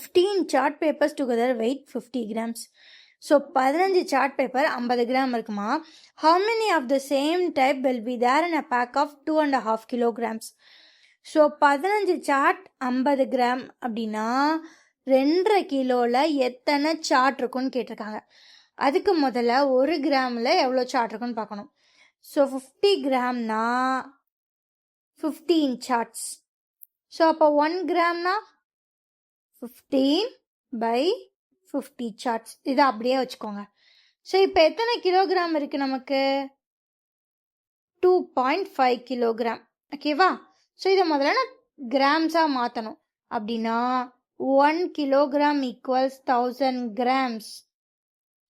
15 chart papers together weight 50 grams. So 15 chart paper 50 gram இருக்குமா. How many of the same type will be there in a pack of 2.5 kilograms? So 15 chart 50 gram அப்படின்னா 2.5 கிலோவில் எத்தனை chart இருக்குன்னு கேட்டிருக்காங்க. அதுக்கு முதல்ல 1 கிராமில் எவ்வளோ chart இருக்குன்னு பார்க்கணும். So 50 கிராம்னா 15 charts. ஸோ அப்போ 1 கிராம்னா 15/50 சார்ட்ஸ். இதை அப்படியே வச்சுக்கோங்க. ஸோ இப்போ எத்தனை கிலோகிராம் இருக்குது நமக்கு? 2.5 கிலோகிராம். ஓகேவா? ஸோ இதை முதல்ல நான் கிராம்ஸாக மாற்றணும். அப்படின்னா 1 கிலோகிராம் ஈக்குவல்ஸ் 1000 கிராம்ஸ்.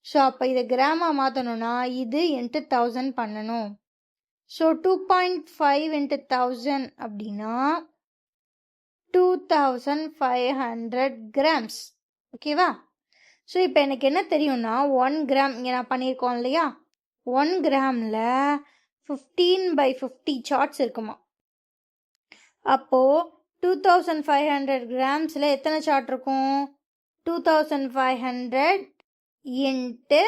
ஸோ அப்போ இதை கிராமாக மாற்றணும்னா இது இன்ட்டு 1000 பண்ணணும். ஸோ 2.5 இன்ட்டு 1000 அப்படின்னா 2500 கிராம்ஸ். ஓகேவா? ஸோ இப்போ எனக்கு என்ன தெரியும்னா 1 கிராம் இங்கே நான் பண்ணியிருக்கோம் இல்லையா, 1 கிராமில் 15/50 சார்ட்ஸ் இருக்குமா. அப்போது 2500 கிராம்ஸில் எத்தனை சார்ட் இருக்கும்? 2500 இன்ட்டு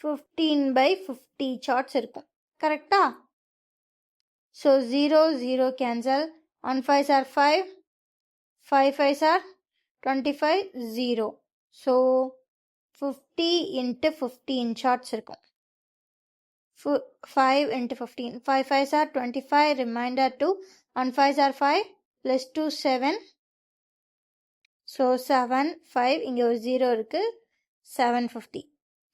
15/50 சார்ட்ஸ் இருக்கும். கரெக்டா? So 0 0 cancel. 1 5s are 5, 5 5s are 25, 0. So 50 into 15 charts இருக்கும். 5 into 15, 5 5s are 25, reminder 2, 1 5s are 5, + 2 7. So 7 5, இங்கே ஒரு 0 இருக்குது, 750.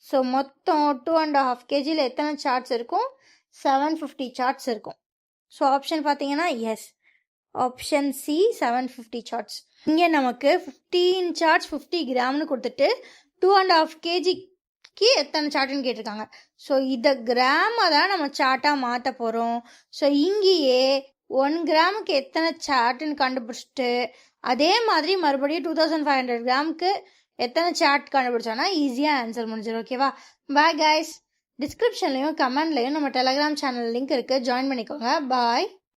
ஸோ மொத்தம் 2.5 kgயில் எத்தனை சார்ட்ஸ் இருக்கும்? 750 சார்ட்ஸ் இருக்கும். ஸோ ஆப்ஷன் பார்த்தீங்கன்னா எஸ், ஆப்ஷன் சி 750 சார்ட்ஸ். இங்கே நமக்கு 15 சார்ட்ஸ் 50 கிராம்னு கொடுத்துட்டு 2.5 kgக்கு எத்தனை சார்ட்டுன்னு கேட்டிருக்காங்க. ஸோ இதை கிராமை தான் நம்ம சார்ட்டாக மாற்ற போகிறோம். ஸோ இங்கேயே 1 கிராமுக்கு எத்தனை சார்ட்டுன்னு கண்டுபிடிச்சிட்டு அதே மாதிரி மறுபடியும் 2500 கிராமுக்கு எத்தனை சார்ட் கண்டுபிடிச்சோன்னா ஈஸியாக ஆன்சர் முடிஞ்சிடும். ஓகேவா? Bye guys. டிஸ்கிரிப்ஷன்லையும் கமெண்ட்லையும் நம்ம டெலகிராம் சேனல் லிங்க் இருக்குது, ஜாயின் பண்ணிக்கோங்க. பாய்.